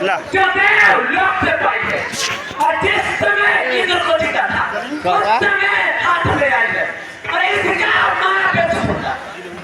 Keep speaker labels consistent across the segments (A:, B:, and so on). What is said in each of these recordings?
A: जो देवलोक से पहले और जिस समय इंद्र को जीता था उस समय हाथ में आई है और इसका मारा पे छूटा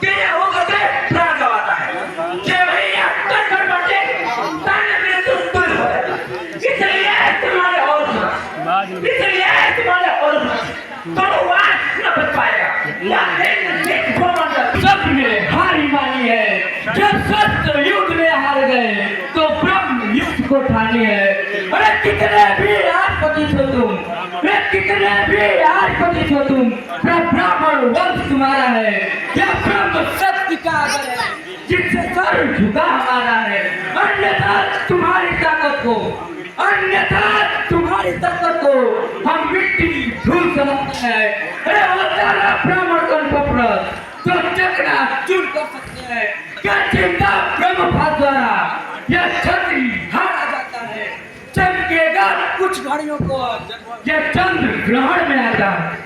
A: तेरे हो गए प्राण गवाता है कि भैया कर बटे ताने में तुम दूर हो जाता इसलिए तुम्हारे और बड़वास न बच पाएगा सब में हारी मानी है जब शस्त्र युद्ध में हार गए तो ब्रह्म युद्ध को ठानी है। अरे कितने भी आधिपति हो तुम, कितने भी आधिपति हो तुम, ब्राह्मण वंश तुम्हारा है, यह ब्रह्म सत्य का आगर है जिससे सर झुका हमारा है। अन्यथा तुम्हारी ताकत को हम मिट्टी धूल समझते हैं। अरे अवतारा ब्राह्मण कंठप्रद तो चकना चूर कर सकते हैं क्या चिंता ब्रह्मभाग द्वारा यह छत्री हारा जाता है। चमकेगा कुछ घड़ियों को यह चंद्र ग्रहण में आता है।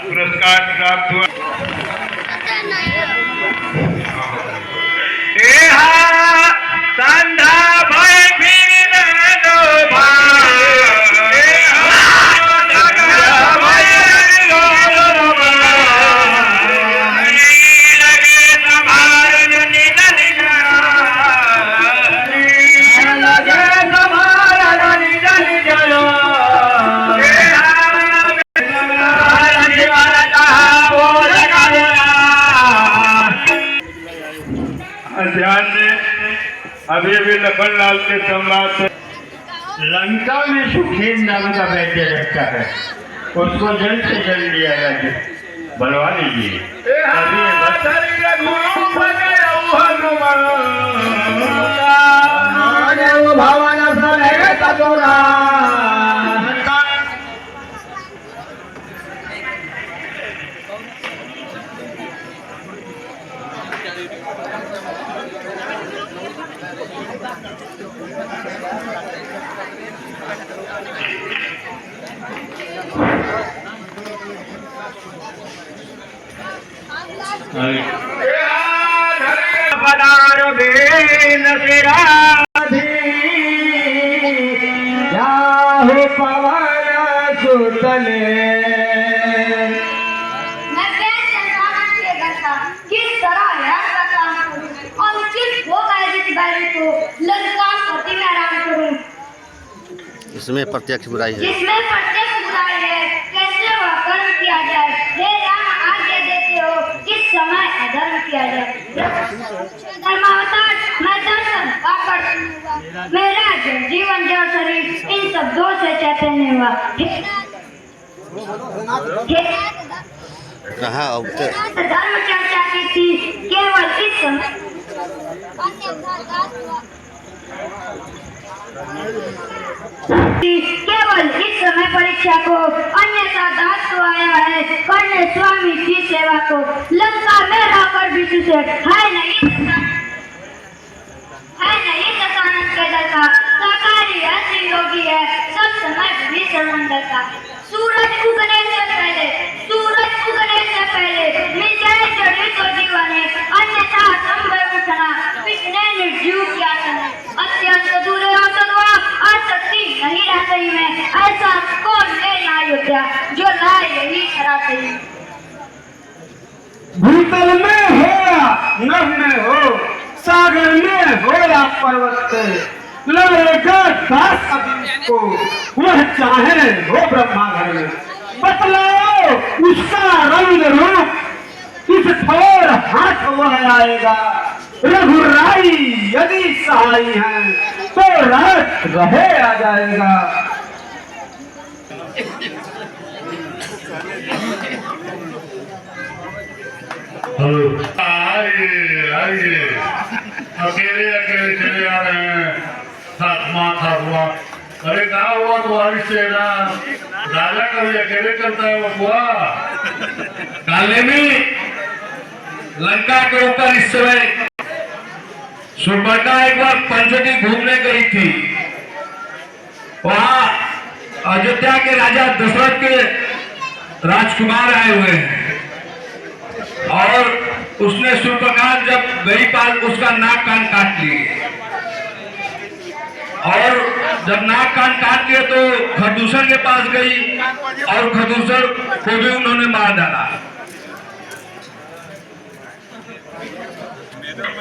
B: पुरस्कार प्राप्त हुआ। संधा भाई फिर दो अभी भी लखनलाल के संवाद से लंका में सुखीन नाम का वैद्य रहता है, उसको जल्द से जल्द लिया जाए, बुलवा लीजिए।
C: इसमें प्रत्यक्ष बुराई है,
D: कैसे वह कर्म किया जाए। हे राम आज्ञा देते हो किस समय अधर्म किया जाए। धर्मावतार मैं दर्शन पाकर मेरा जीवन जड़ शरीर इन शब्दों से चैतन्य हुआ।
C: कहाँ
D: धर्म चर्चा की थी केवल इस समय परीक्षा को अन्यथा दासत्व आया है करने स्वामी की सेवा को। लंका में रहकर विष्णु से है नहीं दशानंद के दल का साकारी ऐसी योगी है सब समय भीषण मंडल का। सूरज उगने से पहले मिल जाए जड़ी तो जीवन है अन्यथा संभव उठना पिछले निर्जीव क्या करना। अत्यंत दूर औसतवा आसक्ति नहीं रह गई में ऐसा कौन ले अयोध्या जो लाए यही खरा सही।
B: भूतल में हो या नभ में हो सागर में हो या पर्वत पे लगेगा 10 अभी को वह चाहे वो ब्रह्मा घर में बतलाओ उसका रंग रूप इस थोर हाथ वह आएगा। रघुराई यदि सहाय है तो रात रहे आ जाएगा। आइए आइए, अकेले अकेले चले आ रहे हैं। था हुआ अरे कहा हुआ तुम्हारी सेना? राजा कभी अकेले करता है बबुआ?
E: काले में लंका के ऊपर इस समय सुपर्णा एक बार पंचवटी घूमने गई थी। वहां अयोध्या के राजा दशरथ के राजकुमार आए हुए हैं और उसने सुपर्णा जब गई पाल उसका नाक कान काट लिए और जब नाक कान काट लिए तो खरदूषण के पास गई और खरदूषण को भी उन्होंने मार डाला।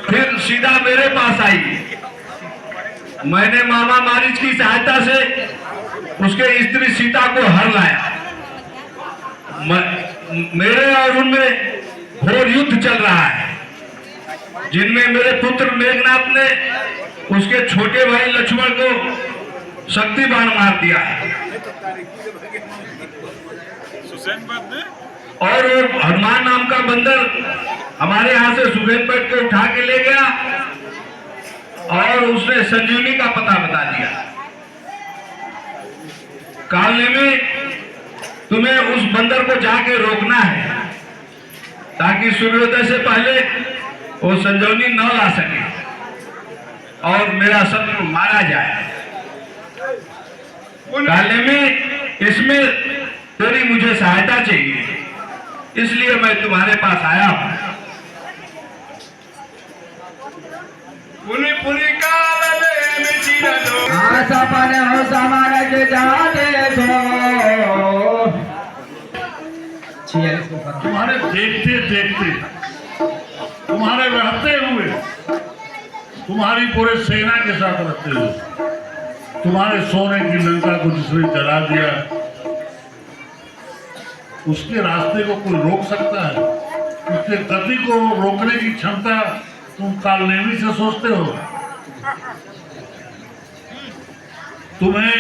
E: फिर सीधा मेरे पास आई। मैंने मामा मारीच की सहायता से उसके स्त्री सीता को हर लाया। मेरे और उनमें घोर युद्ध चल रहा है, जिनमें मेरे पुत्र मेघनाथ ने उसके छोटे भाई लक्ष्मण को शक्ति बाण मार दिया है और हनुमान नाम का बंदर हमारे यहाँ से सुखेनपट को उठा के ले गया और उसने संजीवनी का पता बता दिया। कालने में तुम्हें उस बंदर को जाके रोकना है ताकि सूर्योदय से पहले वो संजीवनी न ला सके और मेरा शत्रु मारा जाए। कालने में इसमें तेरी मुझे सहायता चाहिए, इसलिए मैं तुम्हारे पास आया हूं।
B: पुनी पुनी काले में जीना दो
A: आशा पाने हो सामारा के जाते तो
B: तुम्हारे देखते देखते, तुम्हारे रहते हुए, तुम्हारी पूरे सेना के साथ रहते हुए, तुम्हारे सोने की लंका को जिसने जला दिया, उसके रास्ते को कोई रोक सकता है? उसके गति को रोकने की क्षमता तुम कालनेमी से सोचते हो? तुम्हें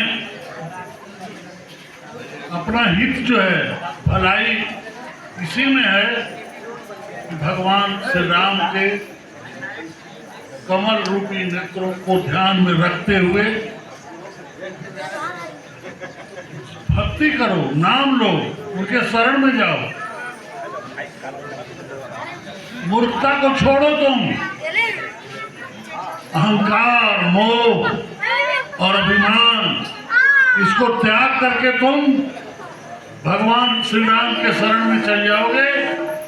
B: अपना हित जो है, भलाई इसी में है कि भगवान श्री राम के कमल रूपी नेत्रों को ध्यान में रखते हुए भक्ति करो, नाम लो, उनके शरण में जाओ। मूर्खता को छोड़ो, तुम अहंकार, मोह और अभिमान इसको त्याग करके तुम भगवान श्री राम के शरण में चल जाओगे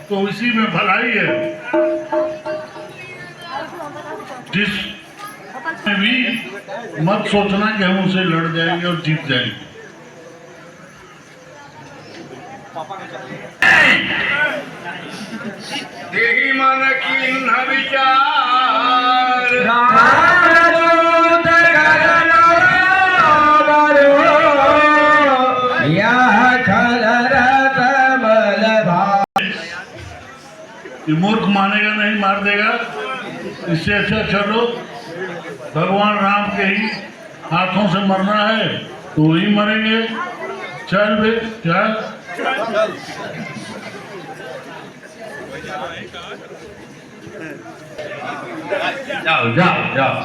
B: तो इसी में भलाई है। जिस में भी मत सोचना कि हम उसे लड़ जाएंगे और जीत जाएंगे। देही मन कीन्ह विचार ये मूर्ख मानेगा नहीं, मार देगा। इससे अच्छा चलो भगवान राम के ही हाथों से मरना है तो वही मरेंगे। चल बे चल।
E: जाओ जाओ जाओ।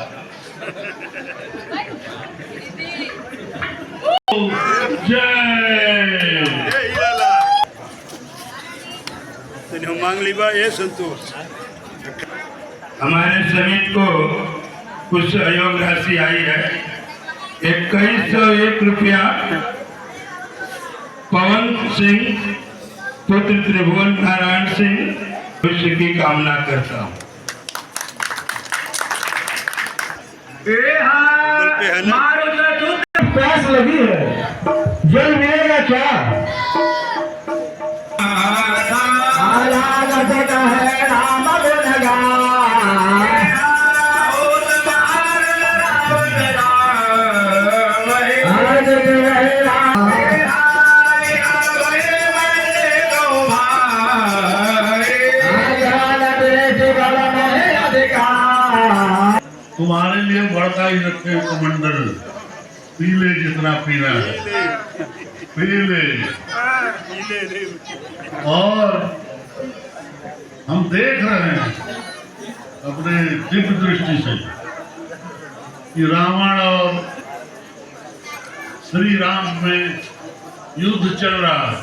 B: जय
F: मांग लीबा ये संतोष।
B: हमारे समिति को कुछ सहयोग राशि आई है 2101 रुपया। पवन सिंह पुत्र त्रिभुवन नारायण सिंह भविष्य की कामना करता हूँ। प्यास लगी है, जल मिलेगा क्या? है राम गुण गान
G: तुम्हारे लिए बड़का ही रखे कमंडल, पी ले जितना पीना है, पी ले। और हम देख रहे हैं अपने दिव्य दृष्टि से कि रावण और श्री राम में युद्ध चल रहा है,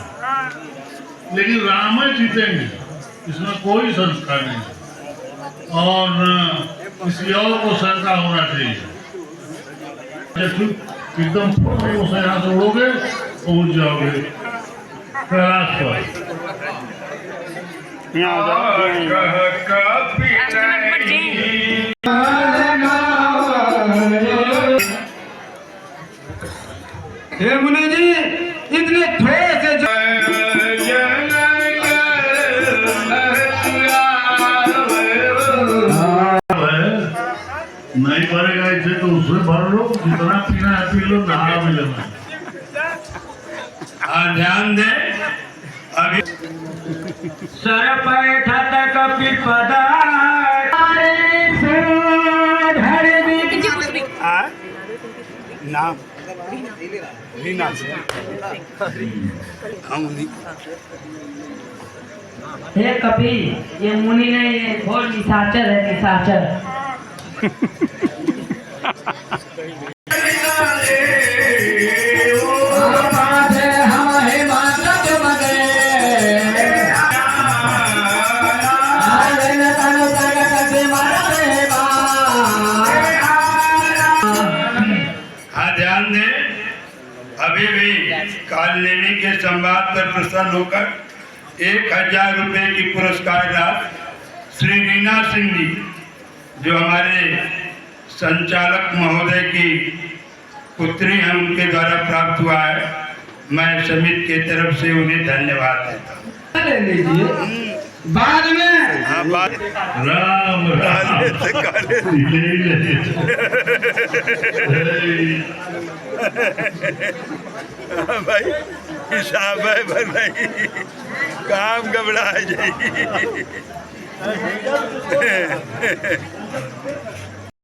G: लेकिन राम ही जीतेंगे, इसमें कोई शंका नहीं और न किसी और को शंका होना चाहिए। एकदम फुर्ती से यहाँ से उड़ोगे, पहुंच जाओगे कैलाश पर।
A: हे मुनि जी, इतने थोड़े से
G: नहीं भरेगा इसे तो उसमें भर लो, जितना पीना है पी लो, नहा भी लेना।
B: ध्यान दे, अभी
A: सर बैठत कपि पदा
F: नाम रीना से हम
A: हे कपि, ये मुनि नहीं, ये घोर निशाचर है, निशाचर।
B: ध्यान दें, अभी भी कालनेमी के संवाद पर प्रसन्न होकर 1000 रुपए की पुरस्कार राशि श्री रीना सिंह जी, जो हमारे संचालक महोदय की पुत्री हैं, उनके द्वारा प्राप्त हुआ है। मैं समिति के तरफ से उन्हें धन्यवाद देता हूँ।
A: ले लीजिए बाद में।
F: हाँ बात
G: राम राम
F: भाई हिसाब है भाई, काम घबरा जाएगी।